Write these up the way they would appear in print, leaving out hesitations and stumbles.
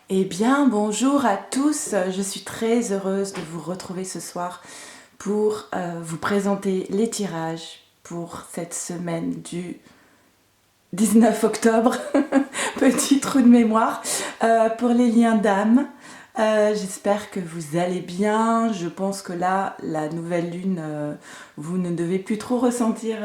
Eh bien, bonjour à tous. Je suis très heureuse de vous retrouver ce soir pour vous présenter les tirages pour cette semaine du 19 octobre. Petit trou de mémoire. Pour les liens d'âme. J'espère que vous allez bien. Je pense que là, la nouvelle lune, vous ne devez plus trop ressentir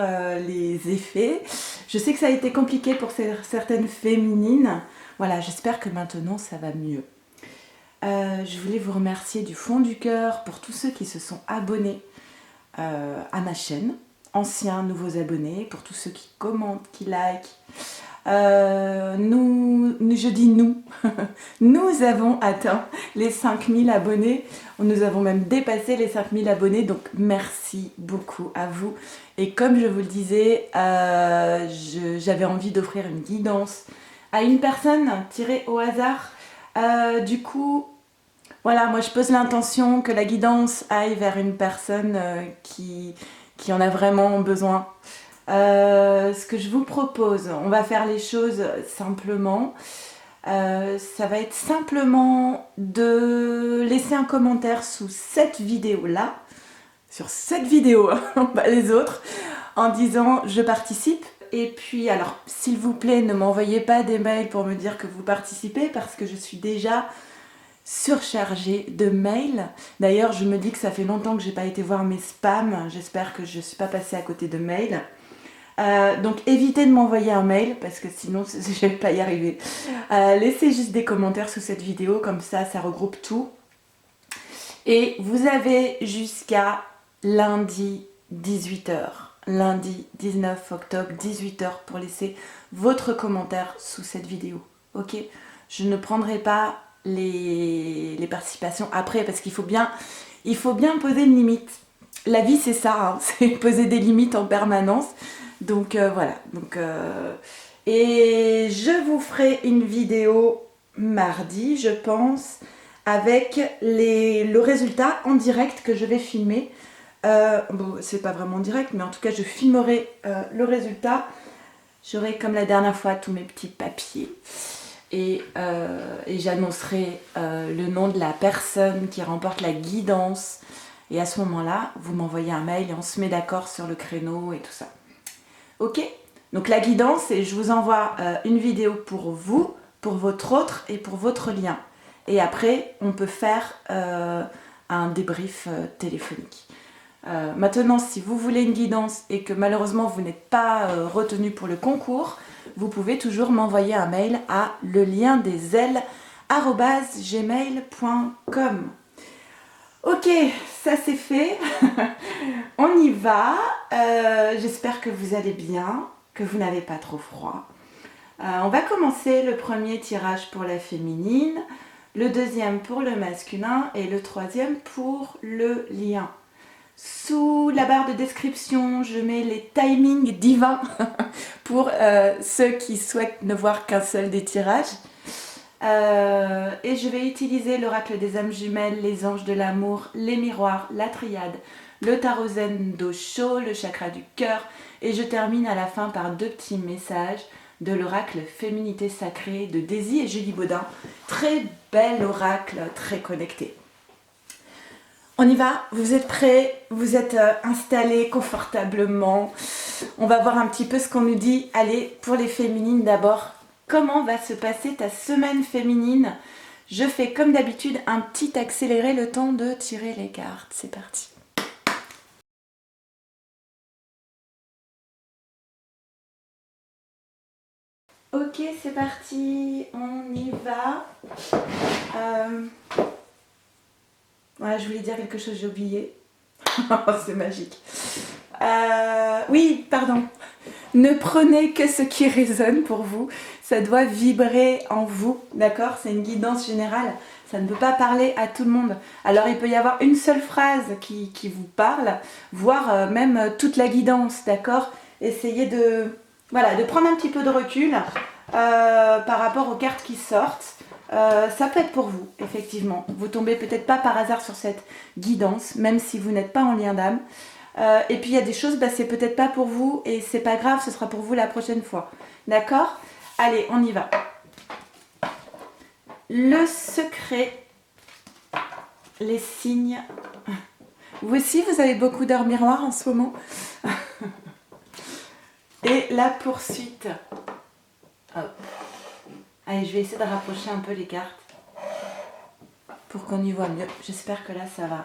les effets. Je sais que ça a été compliqué pour certaines féminines. Voilà, j'espère que maintenant ça va mieux. Je voulais vous remercier du fond du cœur pour tous ceux qui se sont abonnés à ma chaîne, anciens, nouveaux abonnés, pour tous ceux qui commentent, qui likent. Je dis nous, nous avons atteint les 5000 abonnés, nous avons même dépassé les 5000 abonnés, donc merci beaucoup à vous. Et comme je vous le disais, j'avais envie d'offrir une guidance à une personne tirée au hasard. Du coup, voilà, moi je pose l'intention que la guidance aille vers une personne qui en a vraiment besoin. Ce que je vous propose, on va faire les choses simplement. Ça va être simplement de laisser un commentaire sous cette vidéo-là, sur cette vidéo, pas les autres, en disant je participe. Et puis alors, s'il vous plaît, ne m'envoyez pas des mails pour me dire que vous participez parce que je suis déjà surchargée de mails. D'ailleurs, je me dis que ça fait longtemps que j'ai pas été voir mes spams. J'espère que je suis pas passée à côté de mails. Donc évitez de m'envoyer un mail parce que sinon je vais pas y arriver. Laissez juste des commentaires sous cette vidéo, comme ça regroupe tout. Et vous avez jusqu'à lundi 18h, lundi 19 octobre 18h pour laisser votre commentaire sous cette vidéo. Ok? Je ne prendrai pas les participations après parce qu'il faut bien poser une limite. La vie c'est ça, hein, c'est poser des limites en permanence. Donc voilà. Et je vous ferai une vidéo mardi, je pense, avec le résultat en direct que je vais filmer. Bon, c'est pas vraiment direct, mais en tout cas, je filmerai le résultat. J'aurai, comme la dernière fois, tous mes petits papiers. Et j'annoncerai le nom de la personne qui remporte la guidance. Et à ce moment-là, vous m'envoyez un mail et on se met d'accord sur le créneau et tout ça. Ok? Donc la guidance, et je vous envoie une vidéo pour vous, pour votre autre et pour votre lien. Et après, on peut faire un débrief téléphonique. Maintenant, si vous voulez une guidance et que malheureusement vous n'êtes pas retenu pour le concours, vous pouvez toujours m'envoyer un mail à leliendesailes@gmail.com. Ok, ça c'est fait. On y va. J'espère que vous allez bien, que vous n'avez pas trop froid. On va commencer le premier tirage pour la féminine, le deuxième pour le masculin et le troisième pour le lien. Sous la barre de description, je mets les timings divins pour ceux qui souhaitent ne voir qu'un seul des tirages. Et je vais utiliser l'oracle des âmes jumelles, les anges de l'amour, les miroirs, la triade, le tarot zen d'Osho, le chakra du cœur. Et je termine à la fin par deux petits messages de l'oracle Féminité sacrée de Daisy et Julie Baudin. Très bel oracle, très connecté. On y va, vous êtes prêts, vous êtes installés confortablement. On va voir un petit peu ce qu'on nous dit. Allez, pour les féminines d'abord, comment va se passer ta semaine féminine? Je fais comme d'habitude un petit accéléré le temps de tirer les cartes. C'est parti. Ok, c'est parti, on y va. Voilà, je voulais dire quelque chose, j'ai oublié. C'est magique. Oui, pardon. Ne prenez que ce qui résonne pour vous. Ça doit vibrer en vous, d'accord? C'est une guidance générale. Ça ne peut pas parler à tout le monde. Alors, il peut y avoir une seule phrase qui vous parle, voire même toute la guidance, d'accord? Essayez de prendre un petit peu de recul par rapport aux cartes qui sortent. Ça peut être pour vous, effectivement. Vous tombez peut-être pas par hasard sur cette guidance, même si vous n'êtes pas en lien d'âme. Et puis il y a des choses, c'est peut-être pas pour vous et c'est pas grave, ce sera pour vous la prochaine fois. D'accord? Allez, on y va. Le secret, les signes. Vous aussi, vous avez beaucoup d'heures miroirs en ce moment. Et la poursuite. Hop. Allez, je vais essayer de rapprocher un peu les cartes pour qu'on y voit mieux. J'espère que là, ça va.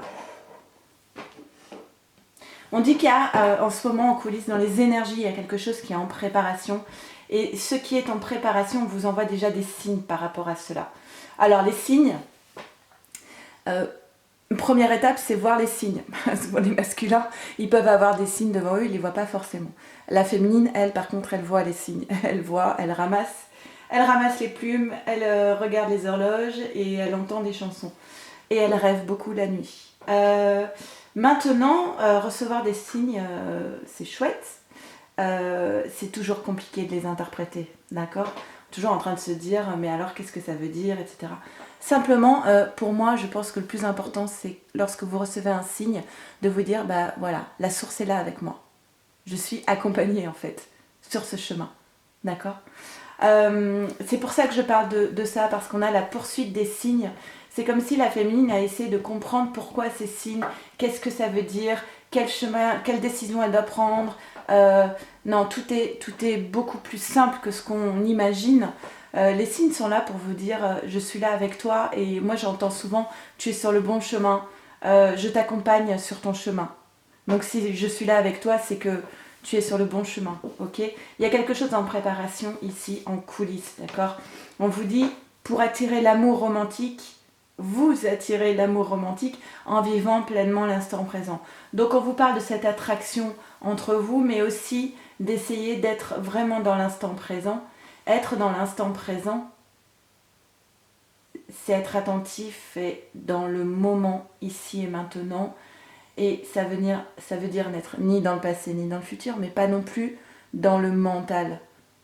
On dit qu'il y a en ce moment en coulisses, dans les énergies, il y a quelque chose qui est en préparation. Et ce qui est en préparation, on vous envoie déjà des signes par rapport à cela. Alors, les signes... première étape, c'est voir les signes. Souvent les masculins, ils peuvent avoir des signes devant eux, ils ne les voient pas forcément. La féminine, elle, par contre, elle voit les signes. Elle voit, elle ramasse les plumes, elle regarde les horloges et elle entend des chansons. Et elle rêve beaucoup la nuit. Maintenant, recevoir des signes, c'est chouette. C'est toujours compliqué de les interpréter, d'accord ? Toujours en train de se dire, mais alors qu'est-ce que ça veut dire, etc. Simplement, pour moi, je pense que le plus important, c'est lorsque vous recevez un signe, de vous dire, bah voilà, la source est là avec moi. Je suis accompagnée, en fait, sur ce chemin. D'accord ? C'est pour ça que je parle de ça, parce qu'on a la poursuite des signes. C'est comme si la féminine a essayé de comprendre pourquoi ces signes, qu'est-ce que ça veut dire, quel chemin, quelle décision elle doit prendre. Non, tout est beaucoup plus simple que ce qu'on imagine. Les signes sont là pour vous dire je suis là avec toi, et moi j'entends souvent tu es sur le bon chemin, je t'accompagne sur ton chemin. Donc si je suis là avec toi, c'est que tu es sur le bon chemin, ok ? Il y a quelque chose en préparation ici, en coulisses, d'accord ? On vous dit, pour attirer l'amour romantique, vous attirez l'amour romantique en vivant pleinement l'instant présent. Donc on vous parle de cette attraction entre vous, mais aussi d'essayer d'être vraiment dans l'instant présent. Être dans l'instant présent, c'est être attentif et dans le moment, ici et maintenant. Et ça veut dire n'être ni dans le passé ni dans le futur, mais pas non plus dans le mental,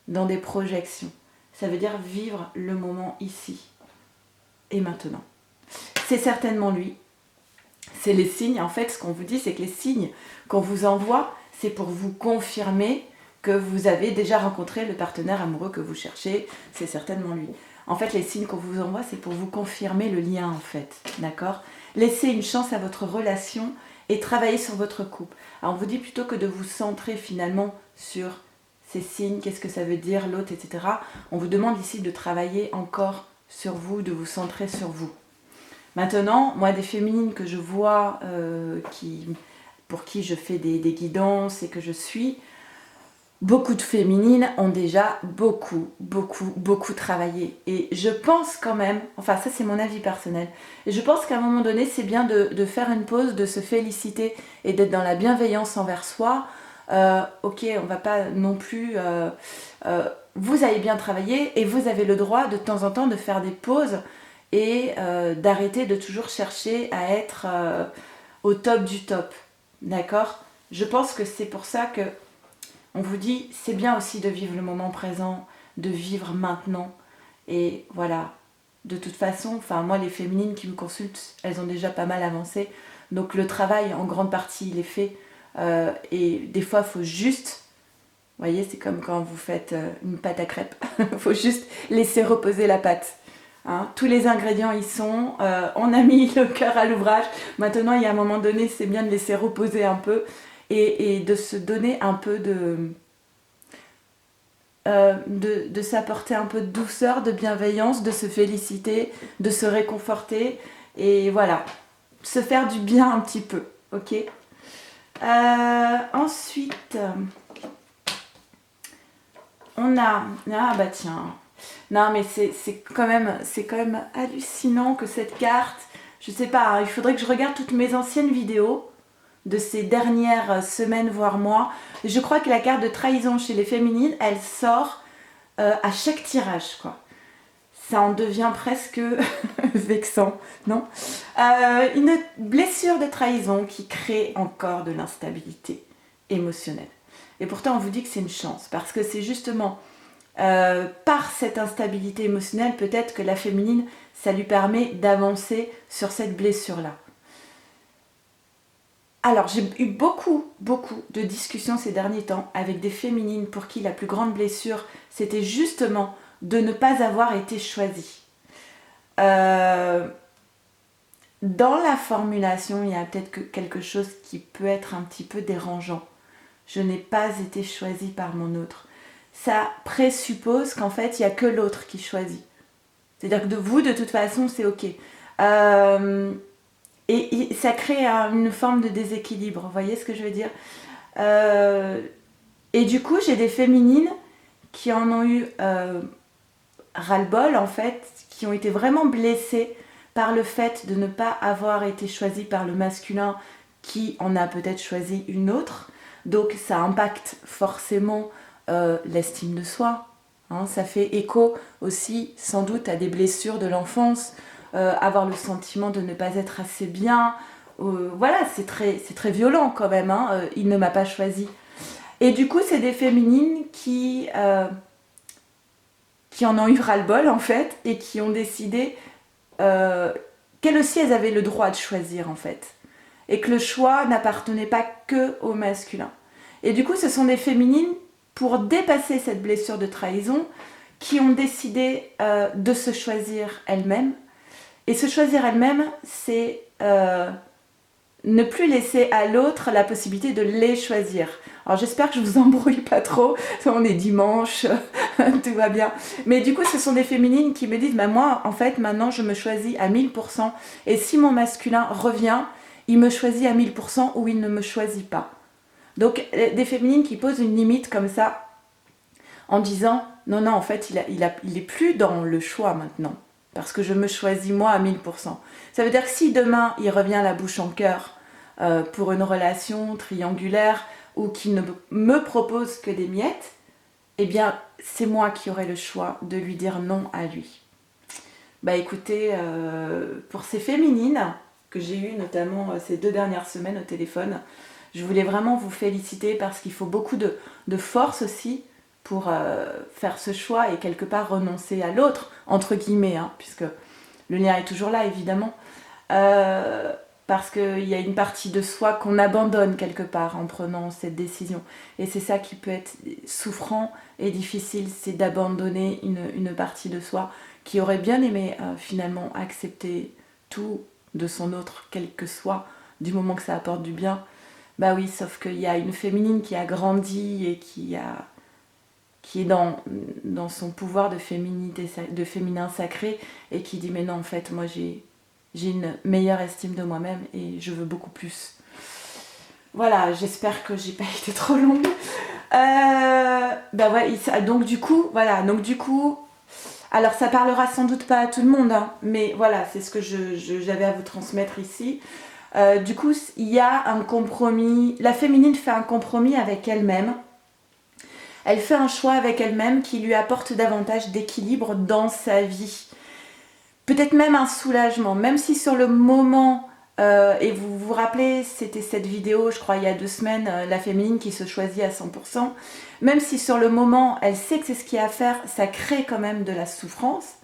dans des projections. Ça veut dire vivre le moment ici et maintenant. C'est certainement lui. C'est les signes. En fait, ce qu'on vous dit, c'est que les signes qu'on vous envoie, c'est pour vous confirmer que vous avez déjà rencontré le partenaire amoureux que vous cherchez. C'est certainement lui. En fait, les signes qu'on vous envoie, c'est pour vous confirmer le lien, en fait. D'accord ? Laissez une chance à votre relation et travailler sur votre couple. Alors, on vous dit plutôt que de vous centrer finalement sur ces signes, qu'est-ce que ça veut dire, l'autre, etc. On vous demande ici de travailler encore sur vous, de vous centrer sur vous. Maintenant, moi, des féminines que je vois, pour qui je fais des guidances et que je suis, beaucoup de féminines ont déjà beaucoup travaillé. Et je pense quand même, enfin ça c'est mon avis personnel, et je pense qu'à un moment donné, c'est bien de faire une pause, de se féliciter et d'être dans la bienveillance envers soi. Ok, on va pas non plus... vous avez bien travaillé et vous avez le droit de temps en temps de faire des pauses et d'arrêter de toujours chercher à être au top du top. D'accord ? Je pense que c'est pour ça que on vous dit, c'est bien aussi de vivre le moment présent, de vivre maintenant. Et voilà, de toute façon, enfin moi les féminines qui me consultent, elles ont déjà pas mal avancé. Donc le travail en grande partie il est fait. Et des fois il faut juste, vous voyez, c'est comme quand vous faites une pâte à crêpes. Il faut juste laisser reposer la pâte. Hein, tous les ingrédients y sont, on a mis le cœur à l'ouvrage. Maintenant il y a un moment donné, c'est bien de laisser reposer un peu. Et de se donner un peu de s'apporter un peu de douceur, de bienveillance, de se féliciter, de se réconforter et voilà, se faire du bien un petit peu, ok ? Ensuite, on a... Ah bah tiens, non mais c'est quand même hallucinant que cette carte, je sais pas, hein, il faudrait que je regarde toutes mes anciennes vidéos de ces dernières semaines, voire mois. Je crois que la carte de trahison chez les féminines, elle sort à chaque tirage, quoi. Ça en devient presque vexant, non ? Une blessure de trahison qui crée encore de l'instabilité émotionnelle. Et pourtant, on vous dit que c'est une chance, parce que c'est justement par cette instabilité émotionnelle, peut-être que la féminine, ça lui permet d'avancer sur cette blessure-là. Alors, j'ai eu beaucoup de discussions ces derniers temps avec des féminines pour qui la plus grande blessure, c'était justement de ne pas avoir été choisie. Dans la formulation, il y a peut-être quelque chose qui peut être un petit peu dérangeant. Je n'ai pas été choisie par mon autre. Ça présuppose qu'en fait, il n'y a que l'autre qui choisit. C'est-à-dire que de toute façon, c'est ok. Et ça crée une forme de déséquilibre. Vous voyez ce que je veux dire? Et du coup, j'ai des féminines qui en ont eu ras-le-bol, en fait, qui ont été vraiment blessées par le fait de ne pas avoir été choisies par le masculin qui en a peut-être choisi une autre. Donc ça impacte forcément l'estime de soi. Hein, ça fait écho aussi sans doute à des blessures de l'enfance, avoir le sentiment de ne pas être assez bien. Voilà, c'est très violent quand même, hein, il ne m'a pas choisi. Et du coup, c'est des féminines qui en ont eu ras-le-bol en fait, et qui ont décidé qu'elles aussi, elles avaient le droit de choisir en fait. Et que le choix n'appartenait pas que au masculin. Et du coup, ce sont des féminines, pour dépasser cette blessure de trahison, qui ont décidé de se choisir elles-mêmes. Et se choisir elles-mêmes, c'est ne plus laisser à l'autre la possibilité de les choisir. Alors j'espère que je vous embrouille pas trop, on est dimanche, tout va bien. Mais du coup, ce sont des féminines qui me disent, bah moi, en fait, maintenant, je me choisis à 1000%. Et si mon masculin revient, il me choisit à 1000% ou il ne me choisit pas. Donc, des féminines qui posent une limite comme ça, en disant, non, en fait, il est plus dans le choix maintenant. Parce que je me choisis moi à 1000%. Ça veut dire que si demain, il revient la bouche en cœur pour une relation triangulaire ou qu'il ne me propose que des miettes, eh bien, c'est moi qui aurai le choix de lui dire non à lui. Bah écoutez, pour ces féminines que j'ai eues notamment ces 2 dernières semaines au téléphone, je voulais vraiment vous féliciter parce qu'il faut beaucoup de force aussi pour faire ce choix et quelque part renoncer à l'autre, entre guillemets, hein, puisque le lien est toujours là évidemment. Parce qu'il y a une partie de soi qu'on abandonne quelque part en prenant cette décision. Et c'est ça qui peut être souffrant et difficile, c'est d'abandonner une partie de soi qui aurait bien aimé finalement accepter tout de son autre, quel que soit, du moment que ça apporte du bien. Bah oui, sauf qu'il y a une féminine qui a grandi et qui est dans son pouvoir de féminité, de féminin sacré, et qui dit mais non, en fait, moi j'ai une meilleure estime de moi-même et je veux beaucoup plus. Voilà, j'espère que j'ai pas été trop longue. Donc du coup, alors ça parlera sans doute pas à tout le monde, hein, mais voilà, c'est ce que j'avais à vous transmettre ici. Du coup, il y a un compromis. La féminine fait un compromis avec elle-même. Elle fait un choix avec elle-même qui lui apporte davantage d'équilibre dans sa vie. Peut-être même un soulagement, même si sur le moment, et vous vous rappelez, c'était cette vidéo, je crois, il y a 2 semaines, la féminine qui se choisit à 100%, même si sur le moment, elle sait que c'est ce qu'il y a à faire, ça crée quand même de la souffrance,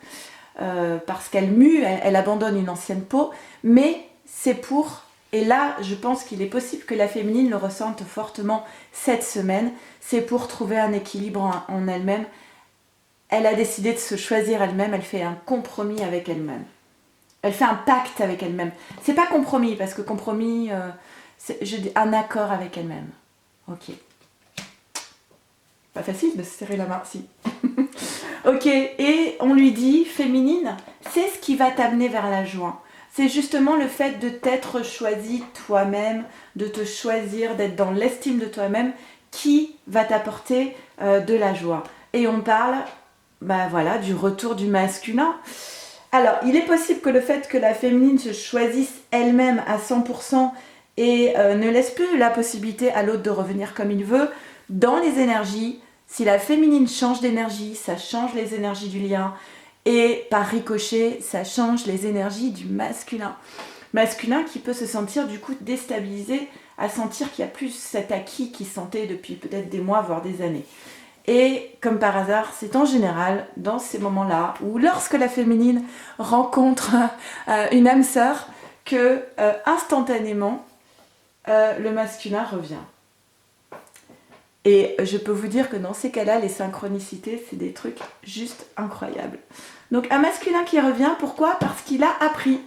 parce qu'elle mue, elle abandonne une ancienne peau, mais c'est pour... Et là, je pense qu'il est possible que la féminine le ressente fortement cette semaine, c'est pour trouver un équilibre en elle-même. Elle a décidé de se choisir elle-même, elle fait un compromis avec elle-même. Elle fait un pacte avec elle-même. C'est pas compromis, parce que compromis, je dis un accord avec elle-même. Ok. Pas facile de se serrer la main, si. Ok, et on lui dit, féminine, c'est ce qui va t'amener vers la joie. C'est justement le fait de t'être choisi toi-même, de te choisir, d'être dans l'estime de toi-même, qui va t'apporter de la joie. Et on parle... du retour du masculin. Alors, il est possible que le fait que la féminine se choisisse elle-même à 100% et ne laisse plus la possibilité à l'autre de revenir comme il veut, dans les énergies, si la féminine change d'énergie, ça change les énergies du lien, et par ricochet, ça change les énergies du masculin. Masculin qui peut se sentir du coup déstabilisé, à sentir qu'il n'y a plus cet acquis qu'il sentait depuis peut-être des mois, voire des années. Et comme par hasard, c'est en général dans ces moments-là, ou lorsque la féminine rencontre une âme sœur, que instantanément, le masculin revient. Et je peux vous dire que dans ces cas-là, les synchronicités, c'est des trucs juste incroyables. Donc un masculin qui revient, pourquoi? Parce qu'il a appris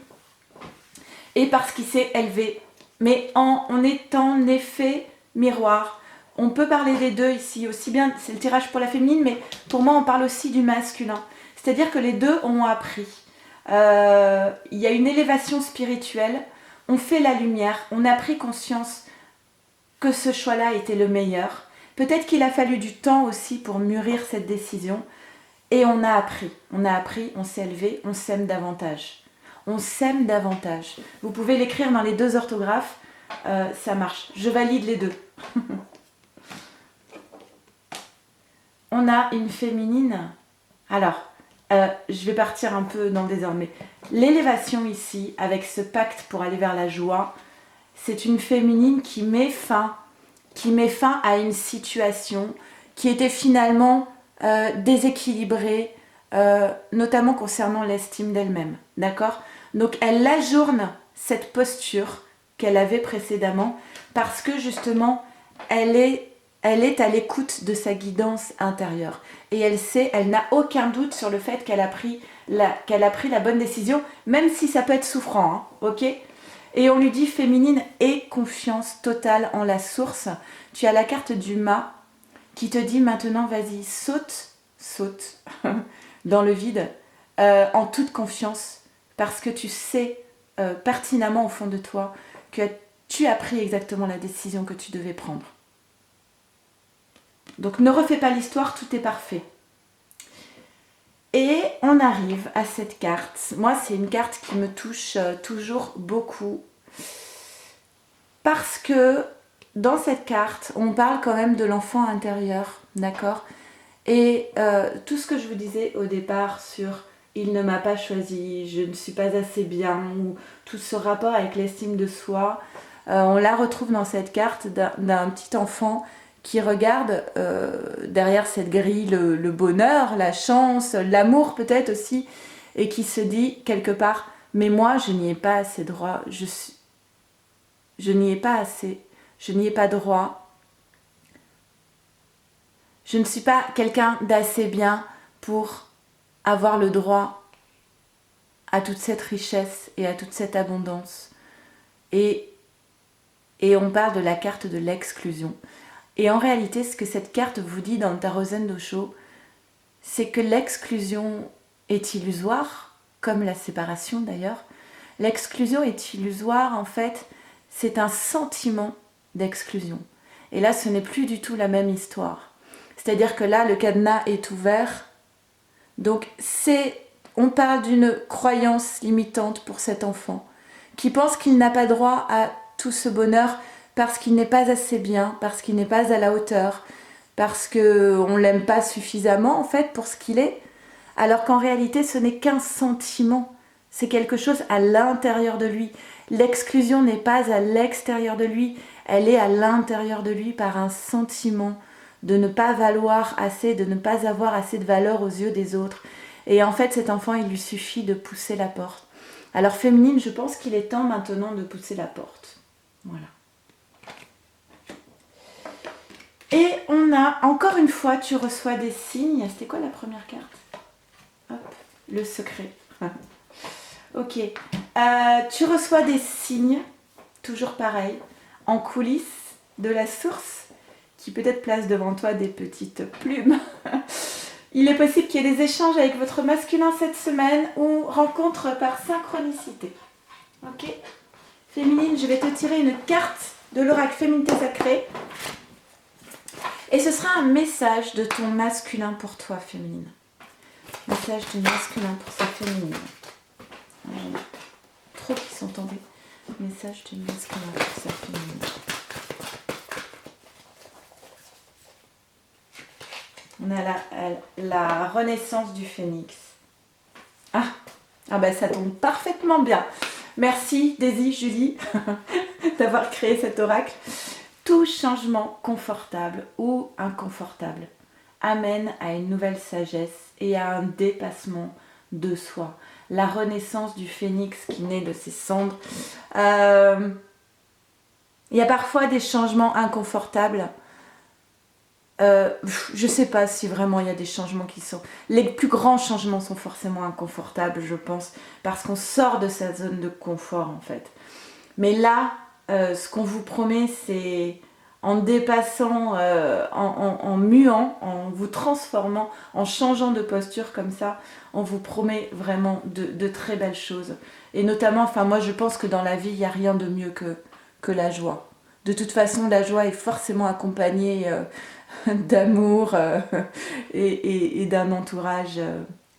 et parce qu'il s'est élevé. Mais on est en effet miroir. On peut parler des deux ici, aussi bien, c'est le tirage pour la féminine, mais pour moi on parle aussi du masculin. C'est-à-dire que les deux ont appris. Il y a une élévation spirituelle, on fait la lumière, on a pris conscience que ce choix-là était le meilleur. Peut-être qu'il a fallu du temps aussi pour mûrir cette décision. Et on a appris, on s'est élevé, on s'aime davantage. On s'aime davantage. Vous pouvez l'écrire dans les deux orthographes, ça marche. Je valide les deux. On a une féminine. Alors, je vais partir un peu dans le désordre, mais l'élévation ici, avec ce pacte pour aller vers la joie, c'est une féminine qui met fin à une situation qui était finalement déséquilibrée, notamment concernant l'estime d'elle-même. D'accord? Donc elle ajourne cette posture qu'elle avait précédemment parce que justement elle est à l'écoute de sa guidance intérieure. Et elle n'a aucun doute sur le fait qu'elle a pris la bonne décision, même si ça peut être souffrant, hein, ok? Et on lui dit féminine et confiance totale en la source. Tu as la carte du mât qui te dit maintenant vas-y, saute dans le vide, en toute confiance, parce que tu sais pertinemment au fond de toi que tu as pris exactement la décision que tu devais prendre. Donc ne refais pas l'histoire, tout est parfait. Et on arrive à cette carte. Moi, c'est une carte qui me touche toujours beaucoup. Parce que dans cette carte, on parle quand même de l'enfant intérieur, d'accord? Et tout ce que je vous disais au départ sur « il ne m'a pas choisi »,« je ne suis pas assez bien », ou tout ce rapport avec l'estime de soi, on la retrouve dans cette carte d'un petit enfant qui regarde derrière cette grille le bonheur, la chance, l'amour peut-être aussi, et qui se dit quelque part « mais moi je n'y ai pas assez droit, je n'y ai pas assez, je n'y ai pas droit, je ne suis pas quelqu'un d'assez bien pour avoir le droit à toute cette richesse et à toute cette abondance. » Et on parle de la carte de l'exclusion. Et en réalité, ce que cette carte vous dit dans le tarot Zen Dosho, c'est que l'exclusion est illusoire, comme la séparation d'ailleurs. L'exclusion est illusoire, en fait, c'est un sentiment d'exclusion. Et là, ce n'est plus du tout la même histoire. C'est-à-dire que là, le cadenas est ouvert. Donc, on parle d'une croyance limitante pour cet enfant, qui pense qu'il n'a pas droit à tout ce bonheur parce qu'il n'est pas assez bien, parce qu'il n'est pas à la hauteur, parce qu'on ne l'aime pas suffisamment en fait pour ce qu'il est, alors qu'en réalité ce n'est qu'un sentiment, c'est quelque chose à l'intérieur de lui. L'exclusion n'est pas à l'extérieur de lui, elle est à l'intérieur de lui par un sentiment de ne pas valoir assez, de ne pas avoir assez de valeur aux yeux des autres. Et en fait cet enfant, il lui suffit de pousser la porte. Alors féminine, je pense qu'il est temps maintenant de pousser la porte. Voilà. Et on a, encore une fois, tu reçois des signes. C'était quoi la première carte? Hop, le secret. Ok. Tu reçois des signes, toujours pareil, en coulisses de la source, qui peut-être place devant toi des petites plumes. Il est possible qu'il y ait des échanges avec votre masculin cette semaine ou rencontre par synchronicité. Ok. Féminine, je vais te tirer une carte de l'oracle Féminité Sacrée. Et ce sera un message de ton masculin pour toi, féminine. Message du masculin pour sa féminine. Il y en a trop qui sont tombés. Message du masculin pour sa féminine. On a la renaissance du phénix. Ah ben ça tombe parfaitement bien. Merci Daisy, Julie, d'avoir créé cet oracle. Tout changement confortable ou inconfortable amène à une nouvelle sagesse et à un dépassement de soi. La renaissance du phénix qui naît de ses cendres. Il y a parfois des changements inconfortables Je sais pas si vraiment il y a des changements qui sont... Les plus grands changements sont forcément inconfortables, je pense, parce qu'on sort de sa zone de confort, en fait. Mais là, ce qu'on vous promet, c'est en dépassant, en muant, en vous transformant, en changeant de posture comme ça, on vous promet vraiment de très belles choses. Et notamment, enfin moi je pense que dans la vie, il n'y a rien de mieux que la joie. De toute façon, la joie est forcément accompagnée d'amour et d'un entourage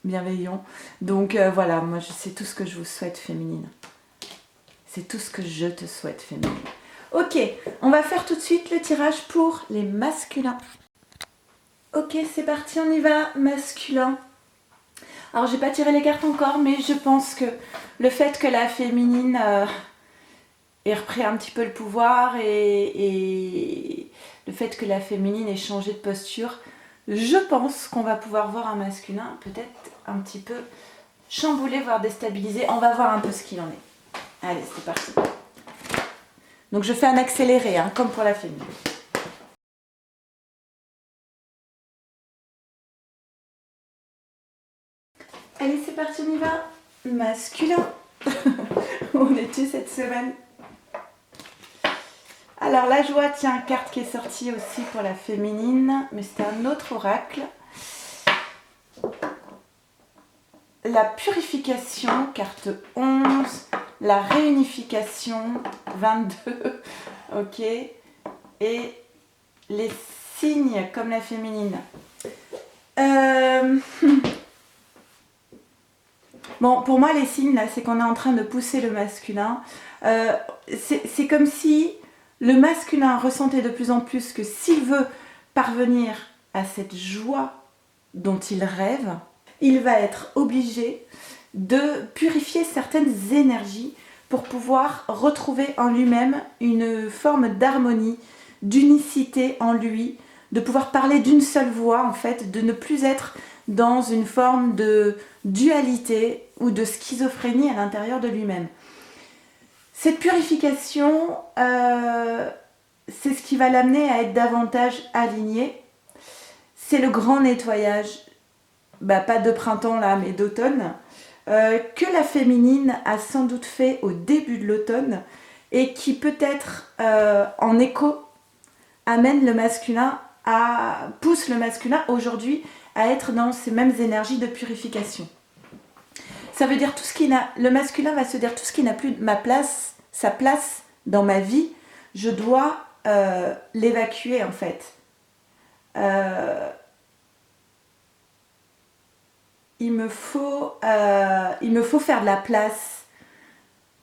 bienveillant. Donc voilà, moi c'est tout ce que je vous souhaite, féminine. C'est tout ce que je te souhaite, féminine. Ok, on va faire tout de suite le tirage pour les masculins. Ok, c'est parti, on y va, masculin. Alors, j'ai pas tiré les cartes encore, mais je pense que le fait que la féminine ait repris un petit peu le pouvoir et le fait que la féminine ait changé de posture, je pense qu'on va pouvoir voir un masculin peut-être un petit peu chamboulé, voire déstabilisé. On va voir un peu ce qu'il en est. Allez, c'est parti. Donc je fais un accéléré, hein, comme pour la féminine. Allez, c'est parti, on y va. Masculin. On est-tu cette semaine? Alors la joie, tiens, carte qui est sortie aussi pour la féminine, mais c'est un autre oracle. La purification, carte 11. La réunification, 22. Ok. Et les signes comme la féminine. Bon, pour moi, les signes, là, c'est qu'on est en train de pousser le masculin. C'est comme si le masculin ressentait de plus en plus que s'il veut parvenir à cette joie dont il rêve, il va être obligé de purifier certaines énergies pour pouvoir retrouver en lui-même une forme d'harmonie, d'unicité en lui, de pouvoir parler d'une seule voix, en fait, de ne plus être dans une forme de dualité ou de schizophrénie à l'intérieur de lui-même. Cette purification, c'est ce qui va l'amener à être davantage aligné. C'est le grand nettoyage, pas de printemps là, mais d'automne, que la féminine a sans doute fait au début de l'automne et qui peut-être en écho amène le masculin pousse le masculin aujourd'hui à être dans ces mêmes énergies de purification. Ça veut dire tout ce qui n'a... Le masculin va se dire tout ce qui n'a plus sa place dans ma vie, je dois l'évacuer en fait. Il me faut faire de la place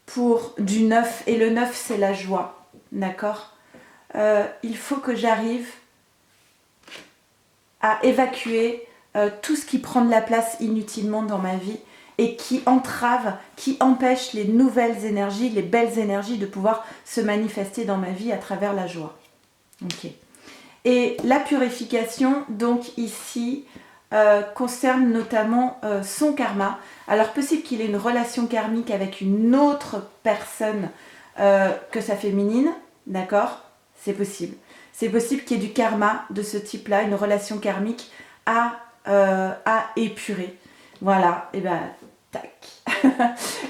pour du neuf, et le neuf c'est la joie, d'accord? Il faut que j'arrive à évacuer tout ce qui prend de la place inutilement dans ma vie et qui entrave, qui empêche les nouvelles énergies, les belles énergies de pouvoir se manifester dans ma vie à travers la joie. Ok. Et la purification, donc ici, concerne notamment son karma. Alors possible qu'il ait une relation karmique avec une autre personne que sa féminine, d'accord? C'est possible. C'est possible qu'il y ait du karma de ce type-là, une relation karmique à épurer. Voilà, et ben tac.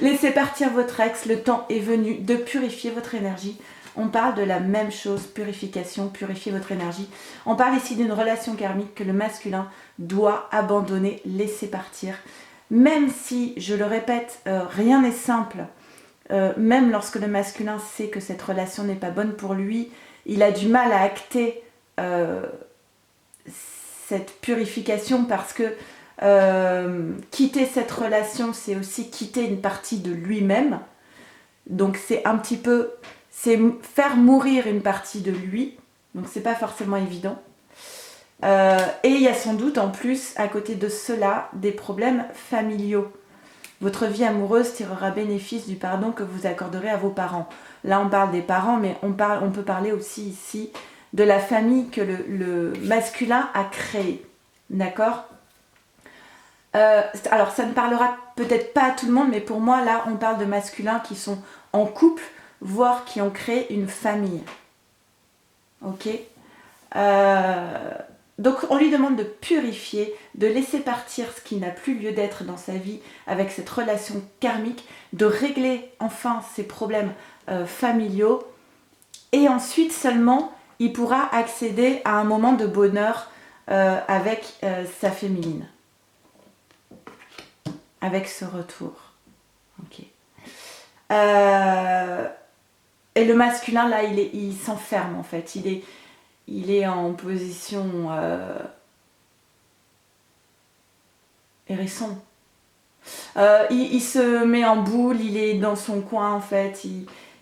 Laissez partir votre ex, le temps est venu de purifier votre énergie. On parle de la même chose, purification, purifier votre énergie. On parle ici d'une relation karmique que le masculin doit abandonner, laisser partir. Même si, je le répète, rien n'est simple. Même lorsque le masculin sait que cette relation n'est pas bonne pour lui, il a du mal à acter cette purification parce que quitter cette relation, c'est aussi quitter une partie de lui-même. Donc c'est un petit peu, c'est faire mourir une partie de lui. Donc c'est pas forcément évident. Et il y a sans doute en plus, à côté de cela, des problèmes familiaux. Votre vie amoureuse tirera bénéfice du pardon que vous accorderez à vos parents. Là, on parle des parents, mais on peut parler aussi ici de la famille que le masculin a créée. D'accord ? Alors, ça ne parlera peut-être pas à tout le monde, mais pour moi, là, on parle de masculins qui sont en couple, voire qui ont créé une famille. Ok ? Donc on lui demande de purifier, de laisser partir ce qui n'a plus lieu d'être dans sa vie avec cette relation karmique, de régler enfin ses problèmes familiaux, et ensuite seulement il pourra accéder à un moment de bonheur avec sa féminine, avec ce retour. Ok. Et le masculin là, il s'enferme en fait, il est en position hérisson. Il se met en boule, il est dans son coin en fait,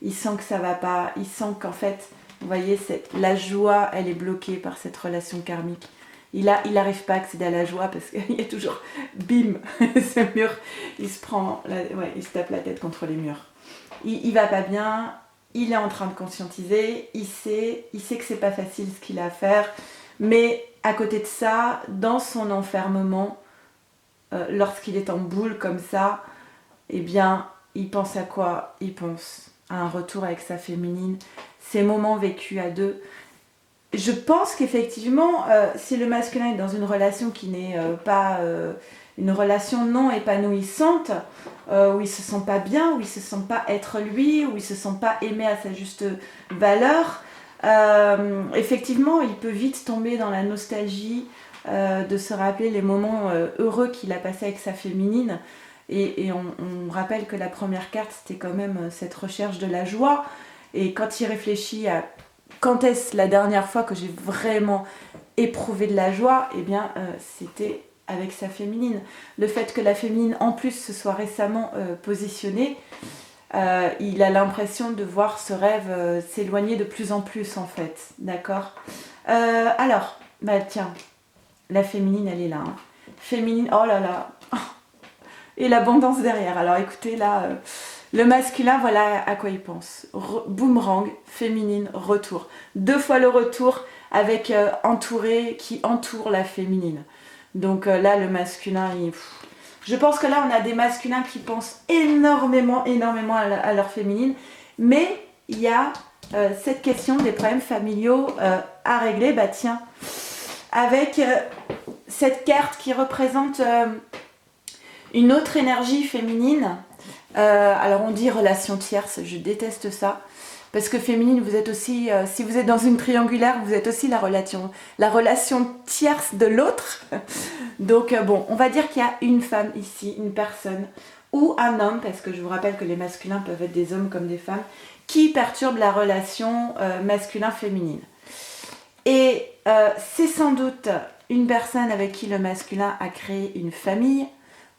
il sent que ça va pas, il sent qu'en fait, vous voyez, la joie, elle est bloquée par cette relation karmique. Il n'arrive pas à accéder à la joie parce qu'il y a toujours, bim, ce mur, il se tape la tête contre les murs. Il va pas bien, il est en train de conscientiser, il sait que c'est pas facile ce qu'il a à faire, mais à côté de ça, dans son enfermement, lorsqu'il est en boule comme ça, eh bien, il pense à quoi? Il pense à un retour avec sa féminine, ces moments vécus à deux. Je pense qu'effectivement, si le masculin est dans une relation qui n'est pas une relation non épanouissante, où il se sent pas bien, où il se sent pas être lui, où il se sent pas aimé à sa juste valeur, effectivement, il peut vite tomber dans la nostalgie, de se rappeler les moments heureux qu'il a passés avec sa féminine. Et on rappelle que la première carte, c'était quand même cette recherche de la joie. Et quand il réfléchit à quand est-ce la dernière fois que j'ai vraiment éprouvé de la joie, eh bien, c'était avec sa féminine. Le fait que la féminine, en plus, se soit récemment positionnée, il a l'impression de voir ce rêve s'éloigner de plus en plus, en fait. D'accord ? Alors, bah tiens, la féminine, elle est là. Hein. Féminine, oh là là. Et l'abondance derrière. Alors écoutez, là, le masculin, voilà à quoi il pense. Boomerang, féminine, retour. 2 fois le retour avec entouré, qui entoure la féminine. Donc là, le masculin, je pense que là, on a des masculins qui pensent énormément à leur féminine. Mais il y a cette question des problèmes familiaux à régler. Bah tiens, avec cette carte qui représente une autre énergie féminine. Alors on dit relation tierce, je déteste ça. Parce que féminine, vous êtes aussi, si vous êtes dans une triangulaire, vous êtes aussi la relation tierce de l'autre. Donc bon, on va dire qu'il y a une femme ici, une personne, ou un homme, parce que je vous rappelle que les masculins peuvent être des hommes comme des femmes, qui perturbe la relation masculin-féminine. Et c'est sans doute une personne avec qui le masculin a créé une famille,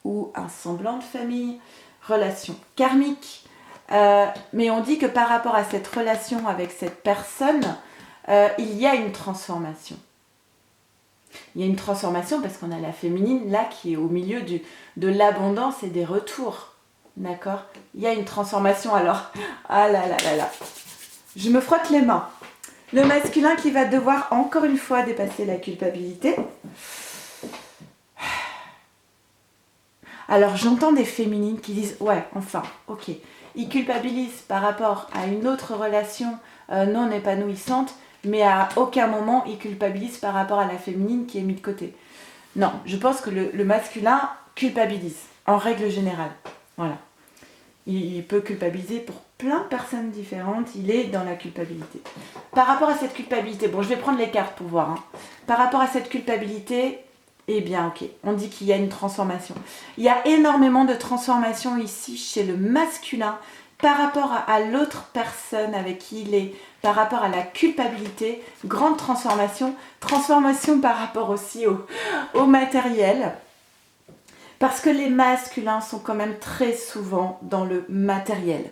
ou un semblant de famille, relation karmique. Mais on dit que par rapport à cette relation avec cette personne, il y a une transformation. Il y a une transformation parce qu'on a la féminine là qui est au milieu de l'abondance et des retours. D'accord ? Il y a une transformation alors. Ah là là là là. Je me frotte les mains. Le masculin qui va devoir encore une fois dépasser la culpabilité. Alors j'entends des féminines qui disent « Ouais, enfin, ok ». Ils culpabilisent par rapport à une autre relation non épanouissante, mais à aucun moment ils culpabilisent par rapport à la féminine qui est mise de côté. Non, je pense que le masculin culpabilise, en règle générale. Voilà. Il peut culpabiliser pour plein de personnes différentes, il est dans la culpabilité. Par rapport à cette culpabilité, bon je vais prendre les cartes pour voir. Hein. Par rapport à cette culpabilité, eh bien ok, on dit qu'il y a une transformation. Il y a énormément de transformation ici chez le masculin par rapport à l'autre personne avec qui il est, par rapport à la culpabilité, grande transformation. Transformation par rapport aussi au matériel. Parce que les masculins sont quand même très souvent dans le matériel.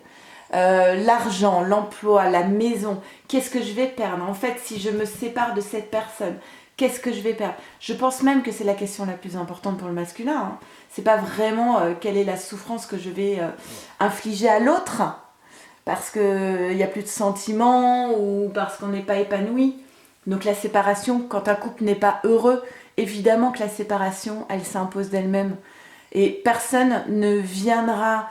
L'argent, l'emploi, la maison, qu'est-ce que je vais perdre? En fait, si je me sépare de cette personne, qu'est-ce que je vais perdre? Je pense même que c'est la question la plus importante pour le masculin. Hein. C'est pas vraiment quelle est la souffrance que je vais infliger à l'autre, parce qu'il n'y a plus de sentiments ou parce qu'on n'est pas épanoui. Donc la séparation, quand un couple n'est pas heureux, évidemment que la séparation, elle s'impose d'elle-même. Et personne ne viendra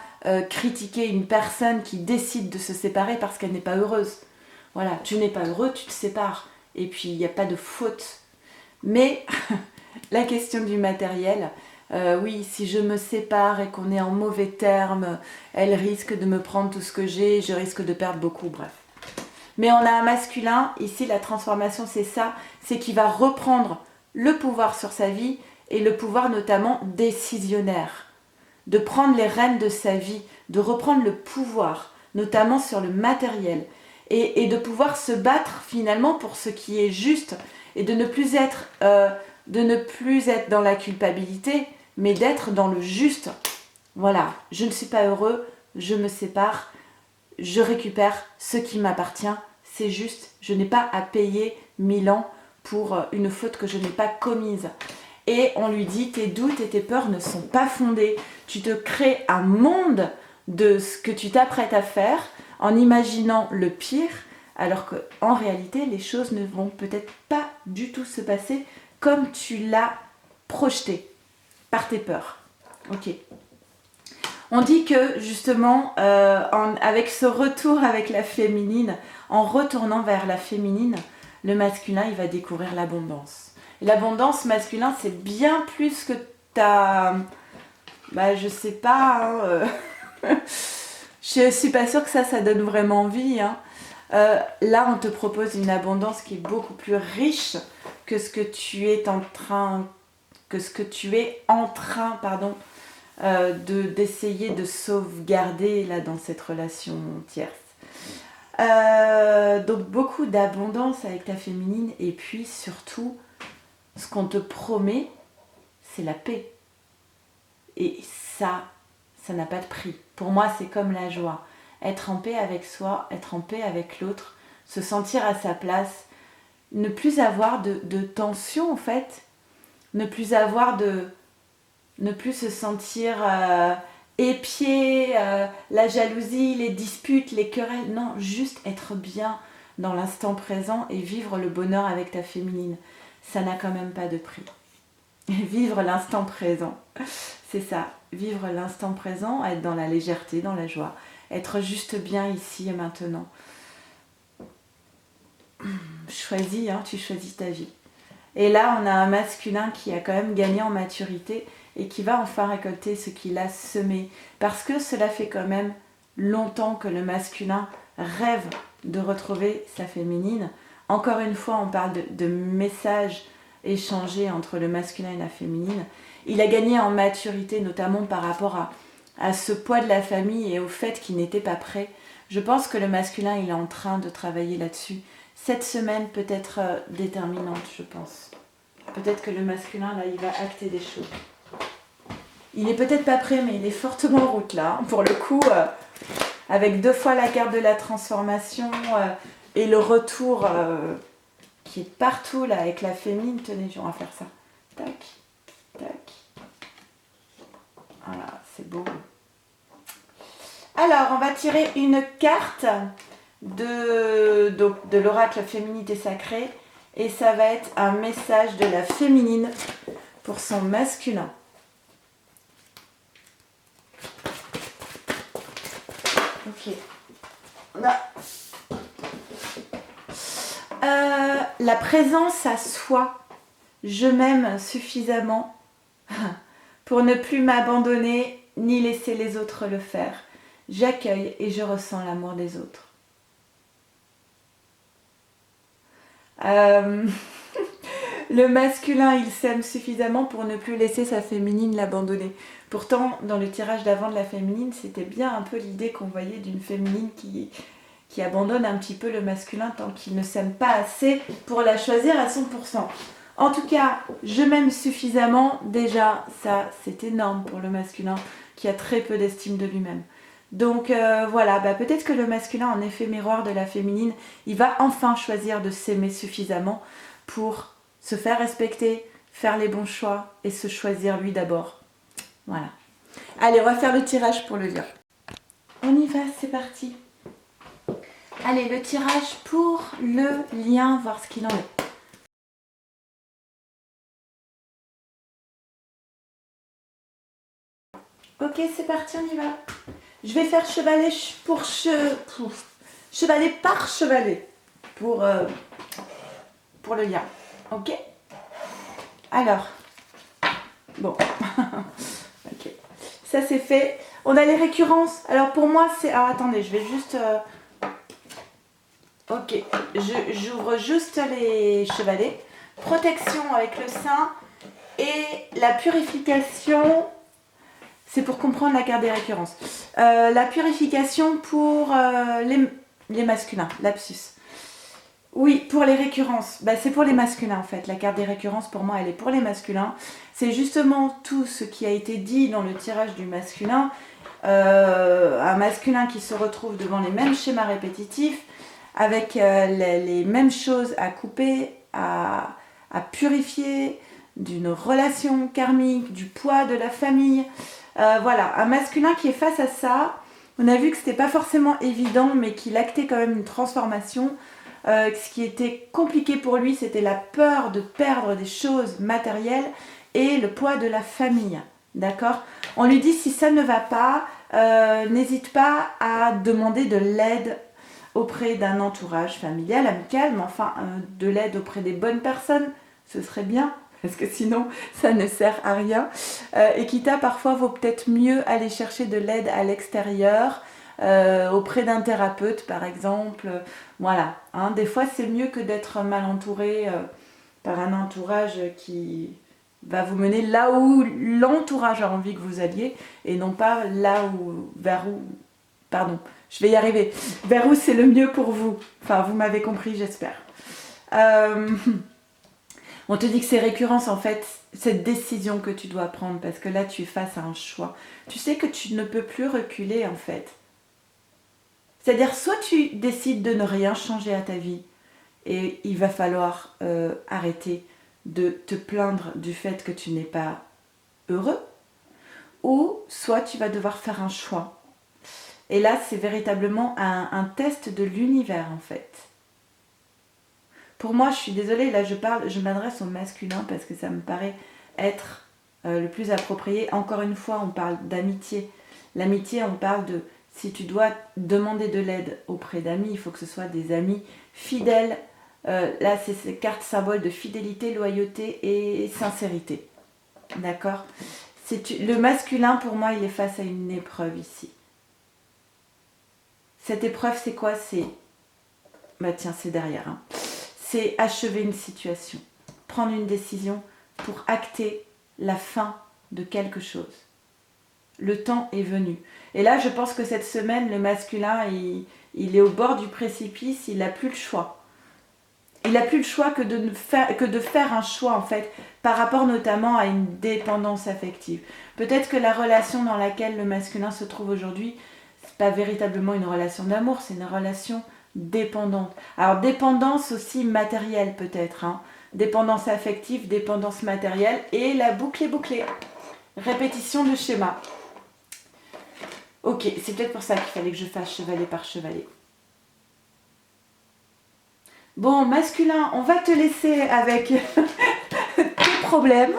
critiquer une personne qui décide de se séparer parce qu'elle n'est pas heureuse. Voilà, tu n'es pas heureux, tu te sépares. et puis il n'y a pas de faute. Mais la question du matériel, oui, si je me sépare et qu'on est en mauvais termes, elle risque de me prendre tout ce que j'ai, je risque de perdre beaucoup, bref. Mais on a un masculin, ici la transformation c'est ça, c'est qu'il va reprendre le pouvoir sur sa vie et le pouvoir notamment décisionnaire, de prendre les rênes de sa vie, de reprendre le pouvoir, notamment sur le matériel, et de pouvoir se battre finalement pour ce qui est juste, et de ne plus être dans la culpabilité, mais d'être dans le juste. Voilà, je ne suis pas heureux, je me sépare, je récupère ce qui m'appartient, c'est juste, je n'ai pas à payer 1000 ans pour une faute que je n'ai pas commise. Et on lui dit, tes doutes et tes peurs ne sont pas fondés. Tu te crées un monde de ce que tu t'apprêtes à faire en imaginant le pire, alors qu'en réalité, les choses ne vont peut-être pas du tout se passer comme tu l'as projeté par tes peurs. Ok. On dit que justement, avec ce retour avec la féminine, en retournant vers la féminine, le masculin, il va découvrir l'abondance. Et l'abondance masculin, c'est bien plus que ta... je sais pas, je suis pas sûre que ça donne vraiment envie. Là, on te propose une abondance qui est beaucoup plus riche que ce que tu es en train, d'essayer de sauvegarder là dans cette relation tierce. Donc beaucoup d'abondance avec ta féminine, et puis surtout ce qu'on te promet, c'est la paix, et ça n'a pas de prix. Pour moi, c'est comme la joie, être en paix avec soi, être en paix avec l'autre, se sentir à sa place, ne plus avoir de tension en fait, ne plus se sentir épié, la jalousie, les disputes, les querelles. Non, juste être bien dans l'instant présent et vivre le bonheur avec ta féminine. Ça n'a quand même pas de prix. Vivre l'instant présent, c'est ça. Vivre l'instant présent, être dans la légèreté, dans la joie. Être juste bien ici et maintenant. Choisis, tu choisis ta vie. Et là, on a un masculin qui a quand même gagné en maturité et qui va enfin récolter ce qu'il a semé. Parce que cela fait quand même longtemps que le masculin rêve de retrouver sa féminine. Encore une fois, on parle de messages échangés entre le masculin et la féminine. Il a gagné en maturité, notamment par rapport à ce poids de la famille et au fait qu'il n'était pas prêt. Je pense que le masculin, il est en train de travailler là-dessus. Cette semaine peut être déterminante, je pense. Peut-être que le masculin, là, il va acter des choses. Il n'est peut-être pas prêt, mais il est fortement en route, là. Pour le coup, avec 2 fois la carte de la transformation et le retour qui est partout, là, avec la féminine. Tenez, on va faire ça. Tac, tac. Voilà, c'est beau. Alors, on va tirer une carte de l'oracle Féminité Sacrée, et ça va être un message de la féminine pour son masculin. Ok. On a la présence à soi. Je m'aime suffisamment pour ne plus m'abandonner ni laisser les autres le faire. J'accueille et je ressens l'amour des autres. Le masculin, il s'aime suffisamment pour ne plus laisser sa féminine l'abandonner. Pourtant, dans le tirage d'avant de la féminine, c'était bien un peu l'idée qu'on voyait d'une féminine qui abandonne un petit peu le masculin tant qu'il ne s'aime pas assez pour la choisir à 100%. En tout cas, je m'aime suffisamment, déjà, ça c'est énorme pour le masculin qui a très peu d'estime de lui-même. Donc voilà, peut-être que le masculin, en effet miroir de la féminine, il va enfin choisir de s'aimer suffisamment pour se faire respecter, faire les bons choix et se choisir lui d'abord. Voilà. Allez, on va faire le tirage pour le lien. On y va, c'est parti. Allez, le tirage pour le lien, voir ce qu'il en est. Ok, c'est parti, on y va. Je vais faire chevalet chevalet par chevalet pour pour le lien. Ok? Alors, bon, ok, ça c'est fait. On a les récurrences. Alors pour moi, c'est... Ah, attendez, je vais juste... Ok, j'ouvre juste les chevalets. Protection avec le sein et la purification, c'est pour comprendre la carte des récurrences. La purification pour les masculins, lapsus. Oui, pour les récurrences, bah, c'est pour les masculins en fait. La carte des récurrences pour moi elle est pour les masculins. C'est justement tout ce qui a été dit dans le tirage du masculin. Un masculin qui se retrouve devant les mêmes schémas répétitifs, avec les mêmes choses à couper, à purifier, d'une relation karmique, du poids de la famille. Voilà, un masculin qui est face à ça. On a vu que c'était pas forcément évident, mais qu'il actait quand même une transformation. Ce qui était compliqué pour lui, c'était la peur de perdre des choses matérielles et le poids de la famille. D'accord? On lui dit si ça ne va pas, n'hésite pas à demander de l'aide auprès d'un entourage familial, amical, mais enfin de l'aide auprès des bonnes personnes, ce serait bien, parce que sinon ça ne sert à rien. Et quitte parfois vaut peut-être mieux aller chercher de l'aide à l'extérieur, auprès d'un thérapeute par exemple. Voilà, hein, des fois c'est mieux que d'être mal entouré par un entourage qui va vous mener là où l'entourage a envie que vous alliez, et non pas là où, vers où, pardon, je vais y arriver, vers où c'est le mieux pour vous. Enfin, vous m'avez compris, j'espère. On te dit que c'est récurrence, en fait, cette décision que tu dois prendre, parce que là, tu es face à un choix. Tu sais que tu ne peux plus reculer, en fait. C'est-à-dire, soit tu décides de ne rien changer à ta vie, et il va falloir arrêter de te plaindre du fait que tu n'es pas heureux, ou soit tu vas devoir faire un choix. Et là, c'est véritablement un test de l'univers, en fait. Pour moi, je suis désolée, là je m'adresse au masculin parce que ça me paraît être le plus approprié. Encore une fois, on parle d'amitié. L'amitié, on parle de... Si tu dois demander de l'aide auprès d'amis, il faut que ce soit des amis fidèles. Là, c'est ces cartes symboles de fidélité, loyauté et sincérité. D'accord? Le masculin, pour moi, il est face à une épreuve ici. Cette épreuve, c'est quoi? C'est... Bah tiens, c'est derrière. Hein. C'est achever une situation. Prendre une décision pour acter la fin de quelque chose. Le temps est venu. Et là, je pense que cette semaine, le masculin, il est au bord du précipice, il n'a plus le choix. Il n'a plus le choix que de faire un choix, en fait, par rapport notamment à une dépendance affective. Peut-être que la relation dans laquelle le masculin se trouve aujourd'hui, c'est pas véritablement une relation d'amour, c'est une relation dépendante. Alors, dépendance aussi matérielle, peut-être. Hein. Dépendance affective, dépendance matérielle, et la boucle est bouclée. Répétition de schéma. Ok, c'est peut-être pour ça qu'il fallait que je fasse chevalet par chevalet. Bon, masculin, on va te laisser avec tes problèmes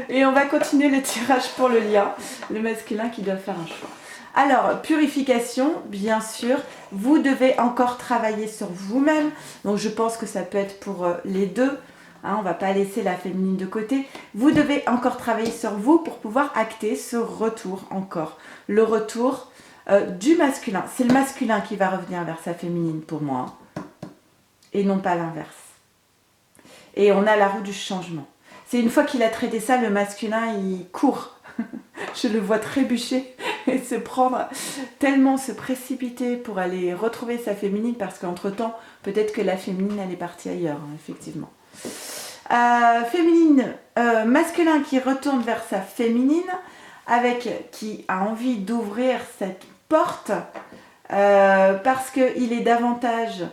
et on va continuer le tirage pour le lien. Le masculin qui doit faire un choix. Alors, purification, bien sûr. Vous devez encore travailler sur vous-même. Donc, je pense que ça peut être pour les deux. Hein, on ne va pas laisser la féminine de côté. Vous devez encore travailler sur vous pour pouvoir acter ce retour encore. Le retour du masculin. C'est le masculin qui va revenir vers sa féminine pour moi. Et non pas l'inverse. Et on a la roue du changement. C'est une fois qu'il a traité ça, le masculin, il court. Je le vois trébucher et se prendre, tellement se précipiter pour aller retrouver sa féminine, parce qu'entre-temps, peut-être que la féminine, elle est partie ailleurs, hein, effectivement. Féminine, masculin qui retourne vers sa féminine, qui a envie d'ouvrir cette porte, parce qu'il est davantage...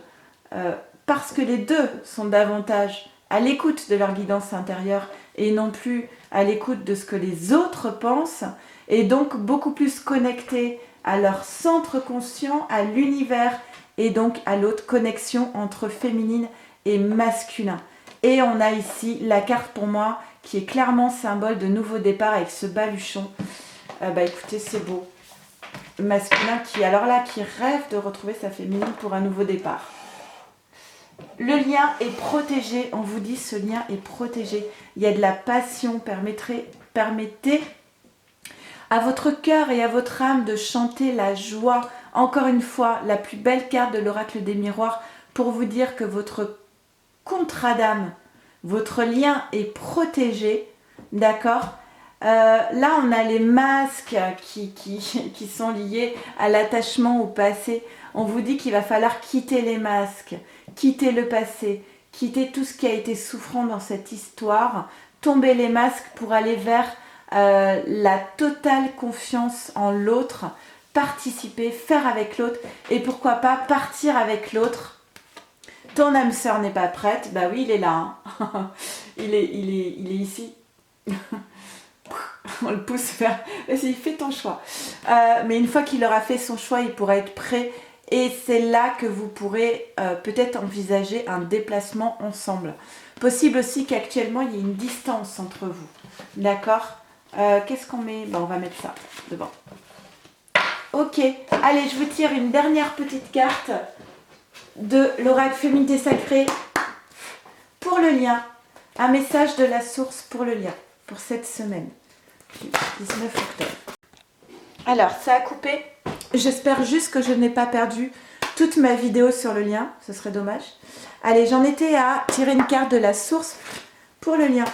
parce que les deux sont davantage à l'écoute de leur guidance intérieure et non plus à l'écoute de ce que les autres pensent, et donc beaucoup plus connectés à leur centre conscient, à l'univers, et donc à l'autre connexion entre féminine et masculin. Et on a ici la carte pour moi qui est clairement symbole de nouveau départ avec ce baluchon. Écoutez, c'est beau. Masculin qui rêve de retrouver sa féminine pour un nouveau départ. Le lien est protégé, on vous dit ce lien est protégé. Il y a de la passion, permettez à votre cœur et à votre âme de chanter la joie. Encore une fois, la plus belle carte de l'oracle des miroirs pour vous dire que votre contrat d'âme, votre lien est protégé, d'accord. Là, on a les masques qui sont liés à l'attachement au passé. On vous dit qu'il va falloir quitter les masques, quitter le passé, quitter tout ce qui a été souffrant dans cette histoire, tomber les masques pour aller vers la totale confiance en l'autre, participer, faire avec l'autre et pourquoi pas partir avec l'autre. Ton âme sœur n'est pas prête, bah oui, il est là, hein. il est ici. On le pousse vers... Vas-y, fais ton choix. Mais une fois qu'il aura fait son choix, il pourra être prêt. Et c'est là que vous pourrez peut-être envisager un déplacement ensemble. Possible aussi qu'actuellement, il y ait une distance entre vous. D'accord. Qu'est-ce qu'on met? On va mettre ça devant. Ok. Allez, je vous tire une dernière petite carte de l'oracle féminité sacrée pour le lien. Un message de la source pour le lien, pour cette semaine. 19 octobre. Alors, ça a coupé. J'espère juste que je n'ai pas perdu toute ma vidéo sur le lien. Ce serait dommage. Allez, j'en étais à tirer une carte de la source pour le lien.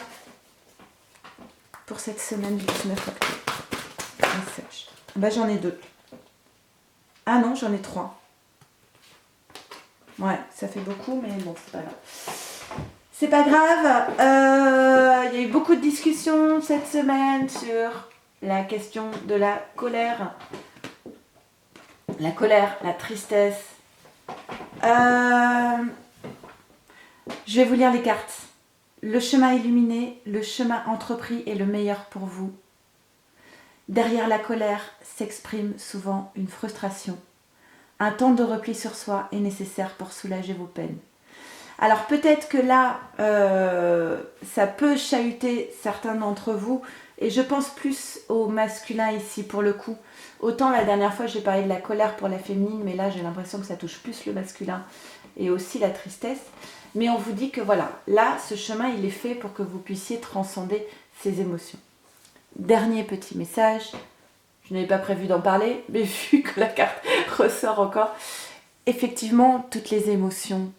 Pour cette semaine du 19 octobre. Message. J'en ai 2. Ah non, j'en ai 3. Ouais, ça fait beaucoup, mais bon, c'est pas grave. C'est pas grave, il y a eu beaucoup de discussions cette semaine sur la question de la colère. La colère, la tristesse. Je vais vous lire les cartes. Le chemin illuminé, le chemin entrepris est le meilleur pour vous. Derrière la colère s'exprime souvent une frustration. Un temps de repli sur soi est nécessaire pour soulager vos peines. Alors peut-être que là, ça peut chahuter certains d'entre vous, et je pense plus au masculin ici pour le coup. Autant la dernière fois j'ai parlé de la colère pour la féminine, mais là j'ai l'impression que ça touche plus le masculin et aussi la tristesse. Mais on vous dit que voilà, là ce chemin il est fait pour que vous puissiez transcender ces émotions. Dernier petit message, je n'avais pas prévu d'en parler, mais vu que la carte ressort encore, effectivement toutes les émotions,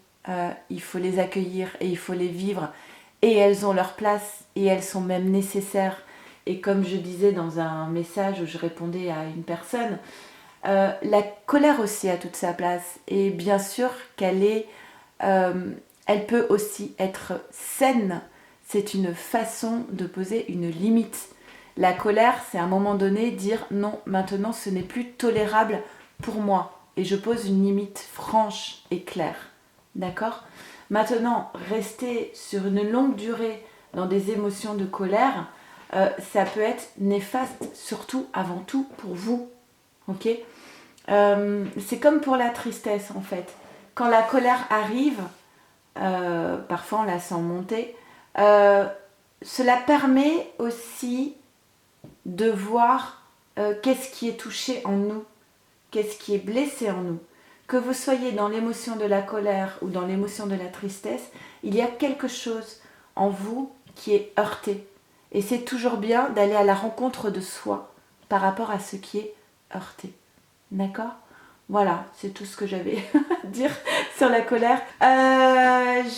il faut les accueillir et il faut les vivre et elles ont leur place et elles sont même nécessaires. Et comme je disais dans un message où je répondais à une personne, la colère aussi a toute sa place et bien sûr qu'elle elle peut aussi être saine. C'est une façon de poser une limite. La colère, c'est à un moment donné dire non, maintenant ce n'est plus tolérable pour moi et je pose une limite franche et claire. D'accord ? Maintenant, rester sur une longue durée dans des émotions de colère, ça peut être néfaste, surtout avant tout pour vous. Ok ? C'est comme pour la tristesse en fait. Quand la colère arrive, parfois on la sent monter, cela permet aussi de voir qu'est-ce qui est touché en nous, qu'est-ce qui est blessé en nous. Que vous soyez dans l'émotion de la colère ou dans l'émotion de la tristesse, il y a quelque chose en vous qui est heurté. Et c'est toujours bien d'aller à la rencontre de soi par rapport à ce qui est heurté. D'accord ? Voilà, c'est tout ce que j'avais à dire sur la colère.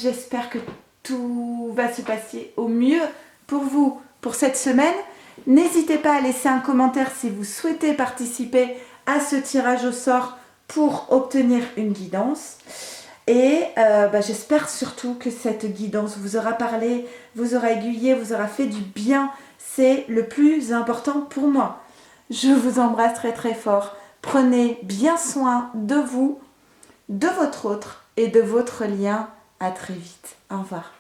J'espère que tout va se passer au mieux pour vous pour cette semaine. N'hésitez pas à laisser un commentaire si vous souhaitez participer à ce tirage au sort pour obtenir une guidance. Et j'espère surtout que cette guidance vous aura parlé, vous aura aiguillé, vous aura fait du bien. C'est le plus important pour moi. Je vous embrasse très très fort. Prenez bien soin de vous, de votre autre et de votre lien. À très vite. Au revoir.